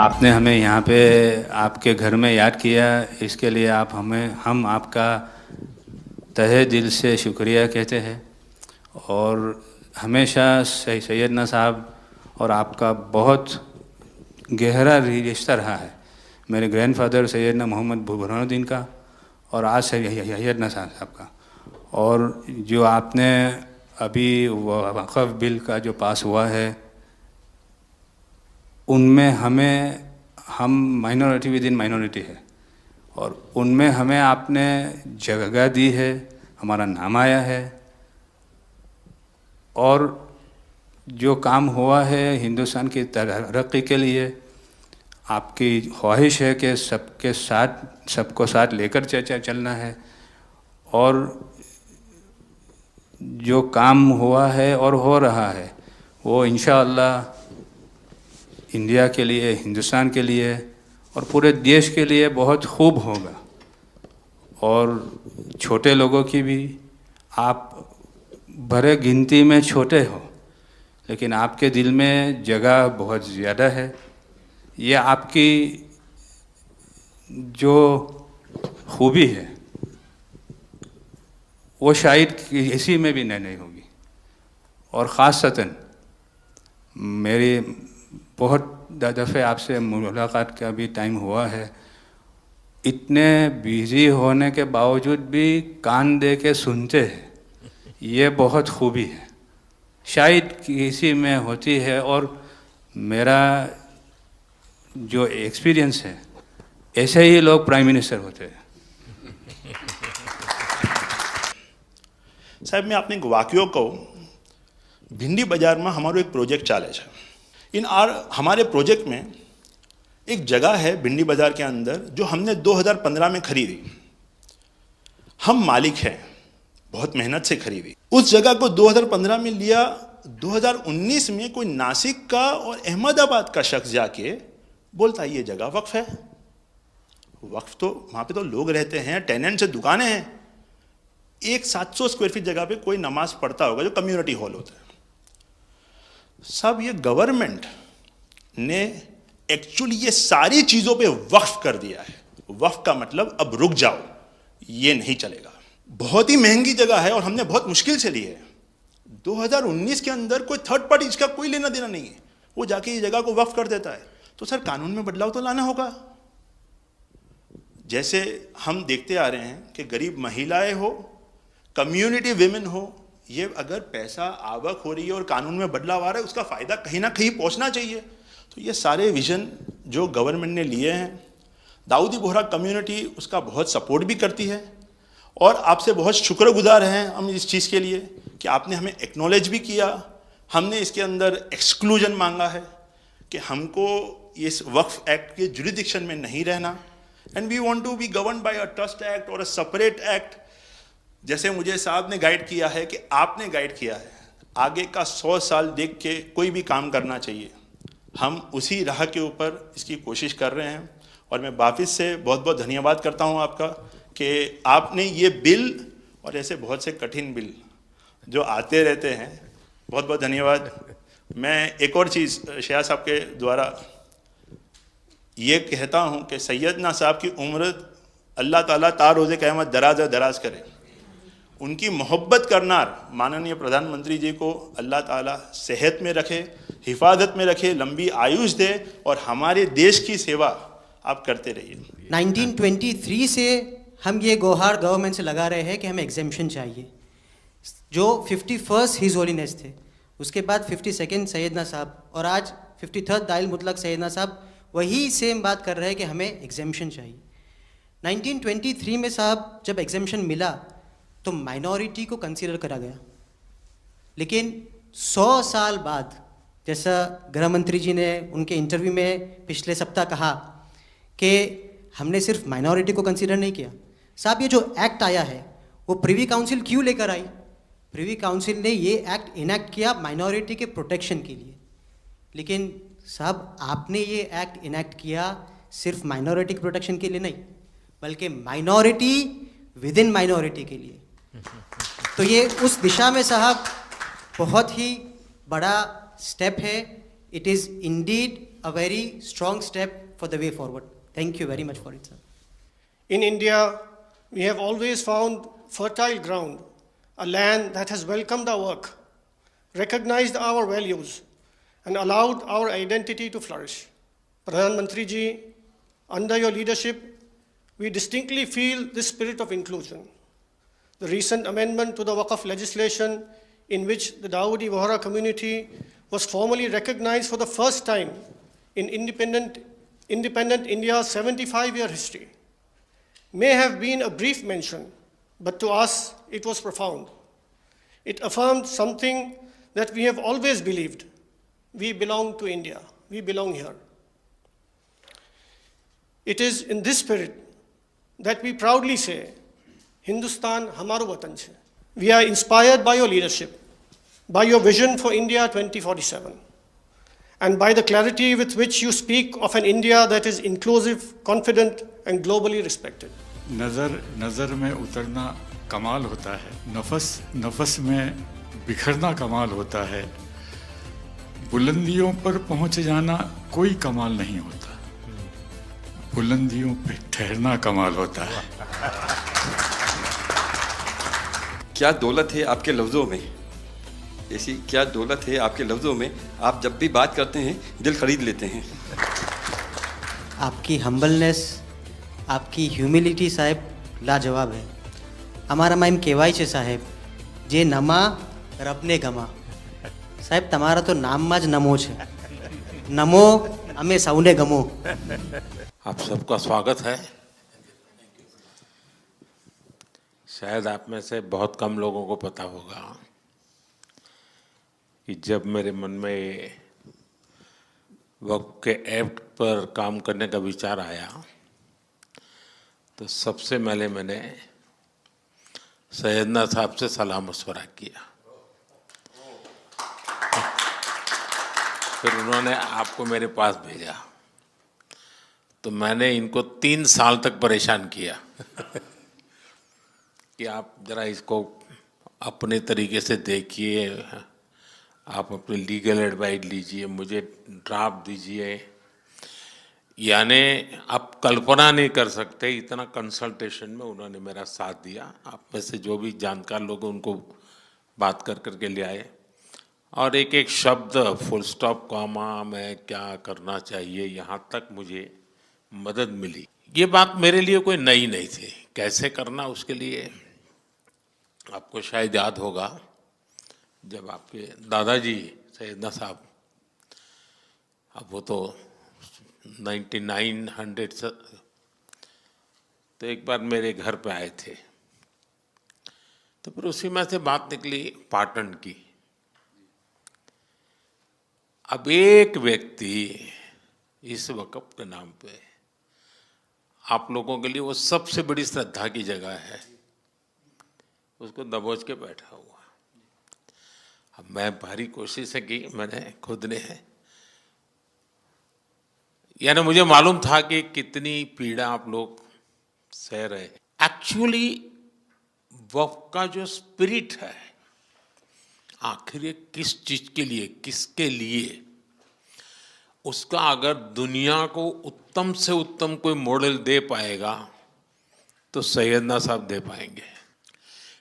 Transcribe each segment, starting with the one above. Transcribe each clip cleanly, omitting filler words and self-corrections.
आपने हमें यहाँ पे आपके घर में याद किया, इसके लिए हम आपका तहे दिल से शुक्रिया कहते हैं। और हमेशा सैयदना साहब और आपका बहुत गहरा रिश्ता रहा है। मेरे ग्रैंडफादर सैयदना मोहम्मद बुरहानुद्दीन का और आज सैयदना साहब का। और जो आपने अभी वक़फ़ बिल का जो पास हुआ है, उनमें हम माइनॉरिटी विद इन माइनॉरिटी है, और उनमें हमें आपने जगह दी है, हमारा नाम आया है। और जो काम हुआ है हिंदुस्तान की तरक्की के लिए, आपकी ख्वाहिश है कि सबको साथ लेकर चलना है। और जो काम हुआ है और हो रहा है वो इंशाअल्लाह इंडिया के लिए, हिंदुस्तान के लिए और पूरे देश के लिए बहुत खूब होगा। और छोटे लोगों की भी, आप भरे गिनती में छोटे हो लेकिन आपके दिल में जगह बहुत ज़्यादा है। ये आपकी जो खूबी है वो शायद किसी में भी नहीं होगी। और ख़ासतन मेरी बहुत दफ़े आपसे मुलाकात का भी टाइम हुआ है, इतने बिज़ी होने के बावजूद भी कान दे के सुनते हैं, ये बहुत खूबी है, शायद किसी में होती है। और मेरा जो एक्सपीरियंस है, ऐसे ही लोग प्राइम मिनिस्टर होते हैं। साहब, मैं अपने वाक्यों को भिंडी बाजार में हमारो एक प्रोजेक्ट चाले है। हमारे प्रोजेक्ट में एक जगह है भिंडी बाजार के अंदर जो हमने 2015 में खरीदी। हम मालिक हैं, बहुत मेहनत से खरीदी। उस जगह को 2015 में लिया, 2019 में कोई नासिक का और अहमदाबाद का शख्स जाके बोलता ये जगह वक्फ है। वक्फ तो वहाँ पे तो लोग रहते हैं, टेनेंट्स हैं, दुकानें हैं। एक 700 स्क्वायर फीट जगह पे कोई नमाज पढ़ता होगा जो कम्युनिटी हॉल होता है। सब ये गवर्नमेंट ने एक्चुअली ये सारी चीज़ों पे वक्फ कर दिया है। वक्फ का मतलब अब रुक जाओ, ये नहीं चलेगा। बहुत ही महंगी जगह है और हमने बहुत मुश्किल से ली है। 2019 के अंदर कोई थर्ड पार्टी, इसका कोई लेना देना नहीं है, वो जाके ये जगह को वक्फ कर देता है। तो सर, कानून में बदलाव तो लाना होगा। जैसे हम देखते आ रहे हैं कि गरीब महिलाएं हो, कम्युनिटी विमेन हो, ये अगर पैसा आवक हो रही है और कानून में बदलाव आ रहा है, उसका फ़ायदा कहीं ना कहीं पहुंचना चाहिए। तो ये सारे विजन जो गवर्नमेंट ने लिए हैं, दाऊदी बोहरा कम्युनिटी उसका बहुत सपोर्ट भी करती है। और आपसे बहुत शुक्रगुजार हैं हम इस चीज़ के लिए कि आपने हमें एक्नॉलेज भी किया। हमने इसके अंदर एक्सक्लूजन मांगा है कि हमको इस वक्फ एक्ट के जुरिडिक्शन में नहीं रहना, and we want to be govern by a trust act और अ सेपरेट एक्ट। जैसे मुझे साहब ने गाइड किया है कि आपने गाइड किया है, आगे का 100 साल देख के कोई भी काम करना चाहिए। हम उसी राह के ऊपर इसकी कोशिश कर रहे हैं। और मैं वापस से बहुत बहुत धन्यवाद करता हूं आपका कि आपने ये बिल और ऐसे बहुत से कठिन बिल जो आते रहते हैं, बहुत बहुत धन्यवाद। मैं एक और चीज़ शाह साहब के द्वारा ये कहता हूं कि सैयदना साहब की उम्र अल्लाह ताला ता रोज़े क़यामत दराज करे। उनकी मोहब्बत करना माननीय प्रधानमंत्री जी को अल्लाह ताला सेहत में रखे, हिफाजत में रखे, लंबी आयुष दे और हमारे देश की सेवा आप करते रहिए। 1923 से हम ये गुहार गवर्नमेंट से लगा रहे हैं कि हमें एग्जेम्पशन चाहिए। जो 51st हिज होलीनेस थे, उसके बाद 52nd सैयदना साहब और आज 53rd दाइल मुतलक सैयदना साहब वही सेम बात कर रहे हैं कि हमें एग्जेम्पशन चाहिए। 1923 में साहब जब एग्जेम्पशन मिला तो माइनॉरिटी को कंसीडर करा गया, लेकिन 100 साल बाद, जैसा गृह मंत्री जी ने उनके इंटरव्यू में पिछले सप्ताह कहा कि हमने सिर्फ माइनॉरिटी को कंसीडर नहीं किया। साहब, ये जो एक्ट आया है वो प्रिवी काउंसिल क्यों लेकर आई? प्रिवी काउंसिल ने ये एक्ट इनैक्ट किया माइनॉरिटी के प्रोटेक्शन के लिए, लेकिन साहब आपने ये एक्ट इनैक्ट किया सिर्फ माइनॉरिटी के प्रोटेक्शन के लिए नहीं, बल्कि माइनॉरिटी विद इन माइनॉरिटी के लिए। तो ये उस दिशा में साहब बहुत ही बड़ा स्टेप है। It is Indeed a very strong step for the way forward. Thank you very much for it, sir. In India, we have always found fertile ground, a land that has welcomed our work, recognized our values, and allowed our identity to flourish. Pradhan Mantri ji, under your leadership, we distinctly feel this spirit of inclusion. The recent amendment to the Waqf legislation, in which the Dawoodi Bohra community was formally recognized for the first time in independent India's 75-year history, may have been a brief mention, but to us it was profound. It affirmed something that we have always believed: we belong to India, we belong here. It is in this spirit that we proudly say, Hindustan hamaro watan chhe. We are inspired by your leadership, by your vision for India 2047, and by the clarity with which you speak of an India that is inclusive, confident, and globally respected. नज़र में उतरना कमाल होता है, नफस में बिखरना कमाल होता है, बुलंदियों पर पहुंच जाना कोई कमाल नहीं होता, बुलंदियों पे ठहरना कमाल होता है। क्या दौलत है आपके लफ्ज़ों में, ऐसी क्या दौलत है आपके लफ्ज़ों में, आप जब भी बात करते हैं दिल खरीद लेते हैं। आपकी हम्बलनेस, आपकी ह्यूमिलिटी साहेब लाजवाब है। हमारा माइम केवाई छे साहेब, जे नमा रबने गमा। साहेब तमारा तो नाम माज नमो छे, नमो हमें सौने गमो। आप सबका स्वागत है। शायद आप में से बहुत कम लोगों को पता होगा कि जब मेरे मन में वक्फ के एक्ट पर काम करने का विचार आया तो सबसे पहले मैंने सैयदना साहब से सलाह मशवरा किया, फिर उन्होंने आपको मेरे पास भेजा, तो मैंने इनको 3 साल तक परेशान किया कि आप ज़रा इसको अपने तरीके से देखिए, आप अपनी लीगल एडवाइस लीजिए, मुझे ड्राफ्ट दीजिए। यानी आप कल्पना नहीं कर सकते इतना कंसल्टेशन में उन्होंने मेरा साथ दिया। आप में से जो भी जानकार लोग उनको बात कर करके ले आए, और एक एक शब्द, फुल स्टॉप, कॉमा में क्या करना चाहिए, यहाँ तक मुझे मदद मिली। ये बात मेरे लिए कोई नई नहीं थी, कैसे करना उसके लिए। आपको शायद याद होगा जब आपके दादाजी सैयदना साहब, अब वो तो 1900 से, तो एक बार मेरे घर पे आए थे, तो फिर उसी में से बात निकली पाटन की। अब एक व्यक्ति इस वक़्फ़ के नाम पे आप लोगों के लिए वो सबसे बड़ी श्रद्धा की जगह है, उसको दबोच के बैठा हुआ। अब मैं भारी कोशिश की मैंने खुद ने, यानी मुझे मालूम था कि कितनी पीड़ा आप लोग सह रहे। एक्चुअली वक्फ का जो स्पिरिट है, आखिर ये किस चीज के लिए, किसके लिए, उसका अगर दुनिया को उत्तम से उत्तम कोई मॉडल दे पाएगा तो सैयदना साहब दे पाएंगे।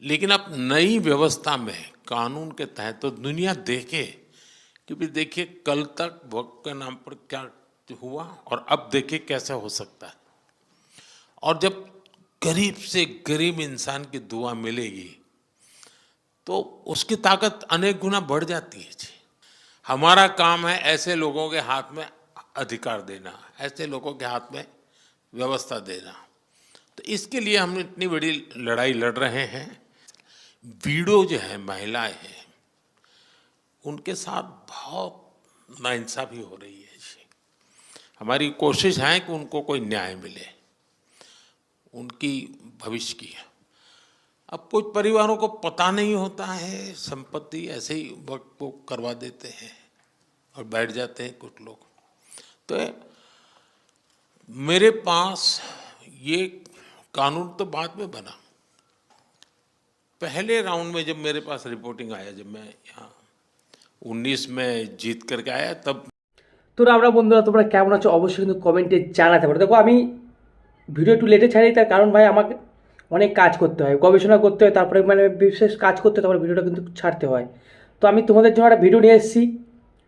लेकिन अब नई व्यवस्था में कानून के तहत तो दुनिया देखे, क्योंकि देखिए कल तक वक्फ के नाम पर क्या हुआ और अब देखिए कैसे हो सकता है। और जब गरीब से गरीब इंसान की दुआ मिलेगी तो उसकी ताकत अनेक गुना बढ़ जाती है जी। हमारा काम है ऐसे लोगों के हाथ में अधिकार देना, ऐसे लोगों के हाथ में व्यवस्था देना। तो इसके लिए हम इतनी बड़ी लड़ाई लड़ रहे हैं। वीडो जो है, महिलाएं हैं, उनके साथ बहुत नाइंसाफी हो रही है जी। हमारी कोशिश है कि उनको कोई न्याय मिले, उनकी भविष्य की। अब कुछ परिवारों को पता नहीं होता है, संपत्ति ऐसे ही वक्त को करवा देते हैं और बैठ जाते हैं कुछ लोग। तो मेरे पास ये कानून तो बाद में बना, पहले राउंड में जब मेरे पास रिपोर्टिंग आया, जब मैं यहाँ 19 में जीत करके आया, तब আমরা বন্ধুরা তোমরা কেমন আছো অবশ্যই কিন্তু কমেন্টে জানাতে পারো। দেখো আমি ভিডিও একটু লেটে ছাড়ি, তার কারণ ভাই আমাকে অনেক কাজ করতে হয়, গবেষণা করতে হয়, তারপরে মানে বিশেষ কাজ করতে হয়, তারপরে ভিডিওটা কিন্তু ছাড়তে হয়। তো আমি তোমাদের জন্য একটা ভিডিও নিয়ে এসেছি,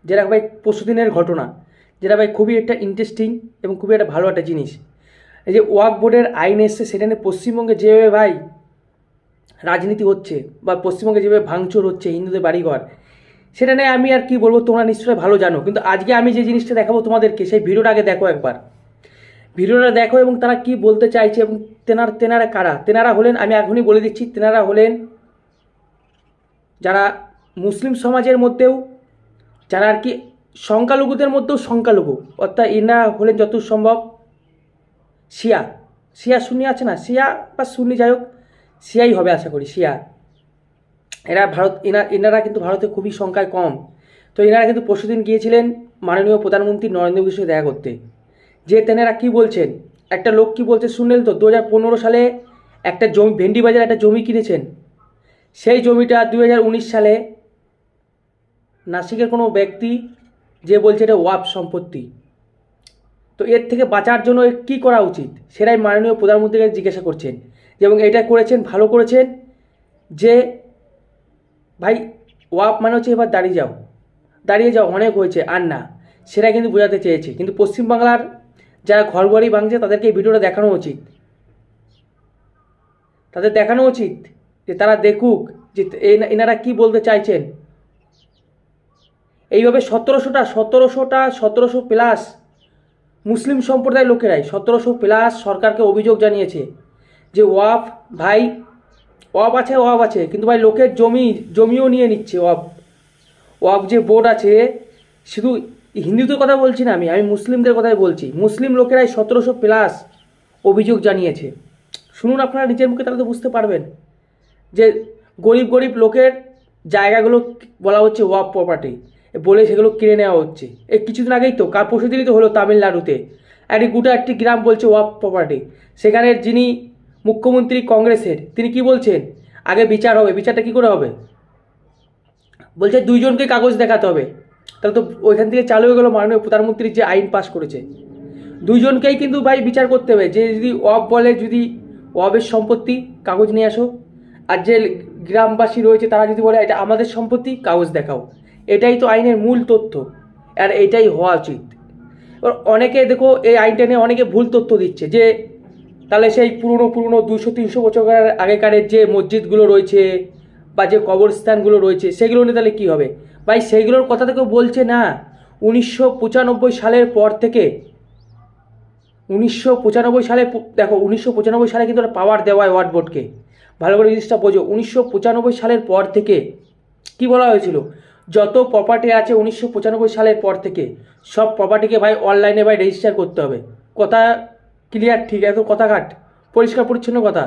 যেটা ভাই পরশুদিনের ঘটনা, যেটা ভাই খুবই একটা ইন্টারেস্টিং এবং খুবই একটা ভালো একটা জিনিস। এই যে ওয়াকফ বোর্ডের আইন এসছে, সেটা নিয়ে পশ্চিমবঙ্গে যেভাবে ভাই রাজনীতি হচ্ছে বা পশ্চিমবঙ্গে যেভাবে ভাঙচুর হচ্ছে হিন্দুদের বাড়িঘর, সেটা নিয়ে আমি আর কি বলবো, তোমরা নিশ্চয়ই ভালো জানো। কিন্তু আজকে আমি যে জিনিসটা দেখাবো তোমাদেরকে, সেই ভিডিওটা আগে দেখো একবার, ভিডিওটা দেখো এবং তারা কি বলতে চাইছে এবং তেনারা কারা। তেনারা হলেন, আমি এখনই বলে দিচ্ছি, তেনারা হলেন যারা মুসলিম সমাজের মধ্যেও, যারা আর কি সংখ্যালঘুদের মধ্যেও সংখ্যালঘু, অর্থাৎ এনারা হলেন যত সম্ভব শিয়া সুন্নি আছে না, শিয়া বা সুন্নি, যাই হোক শিয়াই হবে আশা করি, শিয়া। এনারা কিন্তু ভারতে খুবই সংখ্যায় কম। তো এনারা কিন্তু পরশুদিন গিয়েছিলেন মাননীয় প্রধানমন্ত্রী নরেন্দ্র মোদীর সাথে দেখা করতে। যে তেনারা কি বলছেন, একটা লোক কি বলছে শুনলেন তো, 2015 সালে একটা জমি, ভেন্ডি বাজারে একটা জমি কিনেছেন, সেই জমিটা 2019 সালে নাসিকের কোনো ব্যক্তি যে বলছে এটা ওয়াকফ সম্পত্তি। তো এর থেকে বাঁচার জন্য কী করা উচিত, সেটাই মাননীয় প্রধানমন্ত্রীকে জিজ্ঞাসা করছেন। এবং এটা করেছেন, ভালো করেছেন, যে ভাই ওয়াকফ মানে হচ্ছে এবার দাঁড়িয়ে যাও, অনেক হয়েছে আর না, সেটা কিন্তু বোঝাতে চেয়েছে। কিন্তু পশ্চিমবাংলার যারা ঘরবাড়ি ভাঙছে তাদেরকে এই ভিডিওটা দেখানো উচিত, তাদের দেখানো উচিত যে তারা দেখুক যে এনারা কি বলতে চাইছেন। এইভাবে 1700 প্লাস মুসলিম সম্প্রদায়ের লোকেরাই 1700 প্লাস সরকারকে অভিযোগ জানিয়েছে যে ওয়াকফ ভাই, ওয়াকফ আছে কিন্তু ভাই লোকের জমিও নিয়ে নিচ্ছে। ওয়াকফ যে বোর্ড আছে, শুধু হিন্দুদের কথা বলছি না, আমি মুসলিমদের কথাই বলছি, মুসলিম লোকেরাই 1700 প্লাস অভিযোগ জানিয়েছে। শুনুন আপনারা নিজের মুখে, তাহলে তো বুঝতে পারবেন যে গরিব লোকের জায়গাগুলো বলা হচ্ছে ওয়াকফ প্রপার্টি বলে সেগুলো কিনে নেওয়া হচ্ছে। এই কিছুদিন আগেই তো, পরশুদিনই তো হলো তামিলনাড়ুতে একটি গ্রাম বলছে ওয়াকফ প্রপার্টি। সেখানের যিনি মুখ্যমন্ত্রী কংগ্রেসের, তিনি কি বলছেন, আগে বিচার হবে। বিচারটা কী করে হবে, বলছে 2 জনকে কাগজ দেখাতে হবে। তাহলে তো ওইখান থেকে চালু হয়ে গেল মাননীয় প্রধানমন্ত্রী যে আইন পাস করেছে, 2 জনকেই কিন্তু ভাই বিচার করতে হবে। যে যদি ওয়াকফ বলে, যদি ওয়াকফের সম্পত্তি কাগজ নিয়ে আসো, আর যে গ্রামবাসী রয়েছে তারা যদি বলে এটা আমাদের সম্পত্তি, কাগজ দেখাও। এটাই তো আইনের মূল তথ্য, আর এটাই হওয়া উচিত। এবার অনেকে দেখো এই আইনটা নিয়ে অনেকে ভুল তথ্য দিচ্ছে, যে তাহলে সেই পুরনো 200-300 বছর আগেকারের যে মসজিদগুলো রয়েছে বা যে কবরস্থানগুলো রয়েছে, সেগুলো নিয়ে তাহলে কী হবে। ভাই সেইগুলোর কথা তো কেউ বলছে না। 1995 সালের পর থেকে, 1995 সালে দেখো, 1995 সালে কিন্তু একটা পাওয়ার দেওয়া হয় ওয়াকফ বোর্ডকে, ভালো করে জিনিসটা বোঝো। 1995 সালের পর থেকে কি বলা হয়েছিল, যত প্রপার্টি আছে 1995 সালের পর থেকে সব প্রপার্টিকে ভাই অনলাইনে ভাই রেজিস্টার করতে হবে। কথা ক্লিয়ার? ঠিক এত কথা কাট, পরিষ্কার পরিচ্ছন্ন কথা।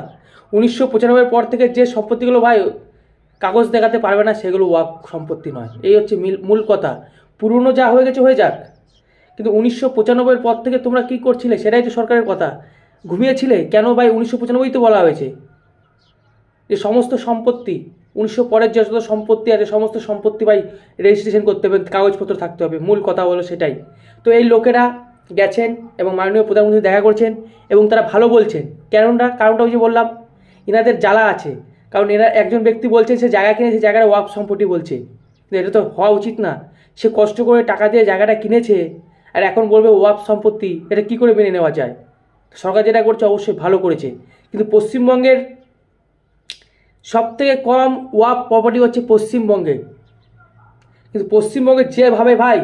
1995 পর থেকে যে সম্পত্তিগুলো ভাই কাগজ দেখাতে পারবে না, সেগুলো ওয়াকফ সম্পত্তি নয়। এই হচ্ছে মূল কথা। পুরনো যা হয়ে গেছে হয়ে যাক, কিন্তু 1995 পর থেকে তোমরা কী করছিলে, সেটাই তো সরকারের কথা। ঘুমিয়েছিলে কেন ভাই? 1995 তো বলা হয়েছে যে সমস্ত সম্পত্তি 1900 পরের যে যত সম্পত্তি আছে, সমস্ত সম্পত্তি ভাই রেজিস্ট্রেশন করতে হবে, কাগজপত্র থাকতে হবে। মূল কথা হলো সেটাই। তো এই লোকেরা গেছেন এবং মাননীয় প্রধানমন্ত্রী দেখা করছেন এবং তারা ভালো বলছেন। কারণটা ওই যে বললাম, এনাদের জ্বালা আছে। কারণ এরা একজন ব্যক্তি বলছে সে জায়গা কিনে, সে জায়গাটা ওয়াকফ সম্পত্তি বলছে, কিন্তু এটা তো হওয়া উচিত না। সে কষ্ট করে টাকা দিয়ে জায়গাটা কিনেছে আর এখন বলবে ওয়াকফ সম্পত্তি, এটা কী করে মেনে নেওয়া যায়? সরকার যেটা করছে অবশ্যই ভালো করেছে, কিন্তু পশ্চিমবঙ্গের সবথেকে কম ওয়াকফ প্রপার্টি হচ্ছে পশ্চিমবঙ্গে। কিন্তু পশ্চিমবঙ্গে যেভাবে ভাই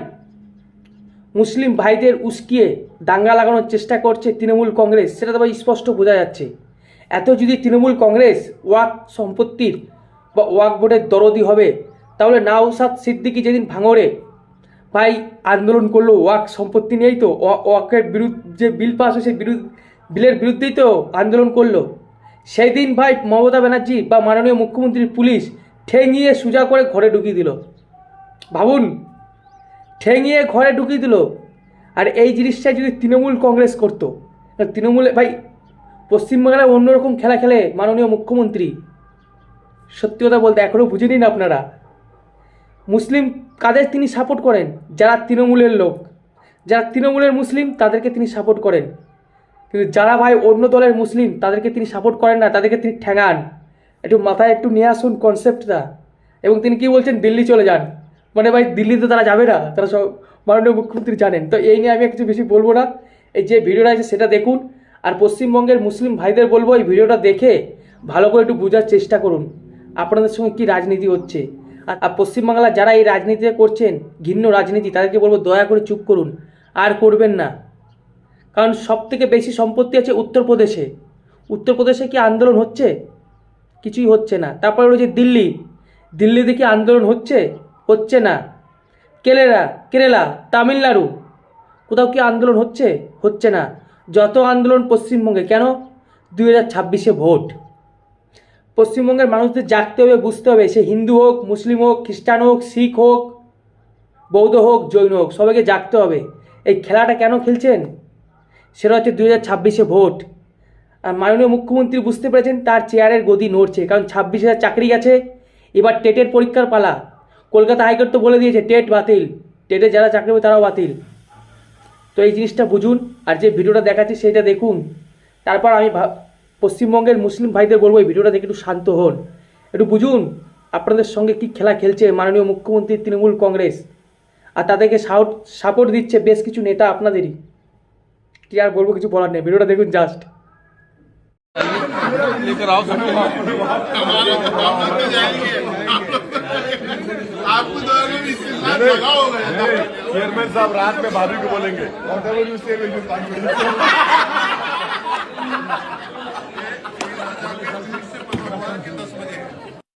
মুসলিম ভাইদের উস্কিয়ে দাঙ্গা লাগানোর চেষ্টা করছে তৃণমূল কংগ্রেস, সেটা তো ভাই স্পষ্ট বোঝা যাচ্ছে। এত যদি তৃণমূল কংগ্রেস ওয়াকফ সম্পত্তির বা ওয়াকফ বোর্ডের দরদি হবে, তাহলে নওশাদ সিদ্দিকী যেদিন ভাঙড়ে ভাই আন্দোলন করলো ওয়াকফ সম্পত্তি নিয়েই তো, ওয়াকফের বিরুদ্ধে যে বিল পাস হয় সেই বিলের বিরুদ্ধেই তো আন্দোলন করলো। সেই দিন ভাই মমতা ব্যানার্জি বা মাননীয় মুখ্যমন্ত্রীর পুলিশ ঠেঙিয়ে সোজা করে ঘরে ঢুকিয়ে দিল। ভাবুন, ঠেঙিয়ে ঘরে ঢুকিয়ে দিল। আর এই জিনিসটা যদি তৃণমূল কংগ্রেস করতো, তৃণমূলে ভাই পশ্চিমবাংলায় অন্যরকম খেলা খেলে মাননীয় মুখ্যমন্ত্রী। সত্যি কথা বলতে এখনও বুঝে নিন আপনারা, মুসলিম কাদের তিনি সাপোর্ট করেন, যারা তৃণমূলের লোক, যারা তৃণমূলের মুসলিম তাদেরকে তিনি সাপোর্ট করেন, কিন্তু যারা ভাই অন্য দলের মুসলিম তাদেরকে তিনি সাপোর্ট করেন না, তাদেরকে তিনি ঠ্যাঙান। একটু মাথায় একটু নিয়ে আসুন কনসেপ্টটা। এবং তিনি কি বলছেন, দিল্লি চলে যান, মানে ভাই দিল্লিতে তারা যাবে না, তারা সব মাননীয় মুখ্যমন্ত্রী জানেন। তো এই নিয়ে আমি কিছু বেশি বলবো না, এই যে ভিডিওটা আছে সেটা দেখুন। আর পশ্চিমবঙ্গের মুসলিম ভাইদের বলবো এই ভিডিওটা দেখে ভালো করে একটু বোঝার চেষ্টা করুন আপনাদের সঙ্গে কী রাজনীতি হচ্ছে। আর পশ্চিমবাংলার যারা এই রাজনীতিটা করছেন, ঘৃণ্য রাজনীতি, তাদেরকে বলবো দয়া করে চুপ করুন, আর করবেন না। কারণ সবথেকে বেশি সম্পত্তি আছে উত্তরপ্রদেশে। উত্তরপ্রদেশে কি আন্দোলন হচ্ছে? কিছুই হচ্ছে না। তারপরে হলো যে দিল্লিতে কি আন্দোলন হচ্ছে না। কেরালা, তামিলনাড়ু, কোথাও কি আন্দোলন হচ্ছে না। যত আন্দোলন পশ্চিমবঙ্গে। কেন? 2026-এ ভোট। পশ্চিমবঙ্গের মানুষদের জাগতে হবে, বুঝতে হবে, সে হিন্দু হোক, মুসলিম হোক, খ্রিস্টান হোক, শিখ হোক, বৌদ্ধ হোক, জৈন হোক, সবাইকে জাগতে হবে। এই খেলাটা কেন খেলছেন? সেটা হচ্ছে 2026-এ ভোট। আর মাননীয় মুখ্যমন্ত্রী বুঝতে পেরেছেন তার চেয়ারের গদি নড়ছে, কারণ 26,000 চাকরি গেছে। এবার টেটের পরীক্ষার পালা। কলকাতা হাইকোর্ট তো বলে দিয়েছে টেট বাতিল, টেটে যারা চাকরি হবে তারাও বাতিল। তো এই জিনিসটা বুঝুন, আর যে ভিডিওটা দেখাচ্ছি সেইটা দেখুন। তারপর আমি পশ্চিমবঙ্গের মুসলিম ভাইদের বলবো এই ভিডিওটা দেখে একটু শান্ত হন, একটু বুঝুন আপনাদের সঙ্গে কি খেলা খেলছে মাননীয় মুখ্যমন্ত্রী, তৃণমূল কংগ্রেস। আর তাদেরকে সাপোর্ট দিচ্ছে বেশ কিছু নেতা আপনাদেরই। কি আর বলবো, কিছু বলার নেই, ভিডিওটা দেখুন জাস্ট। चेयरमैन साहब रात में भाभी को बोलेंगे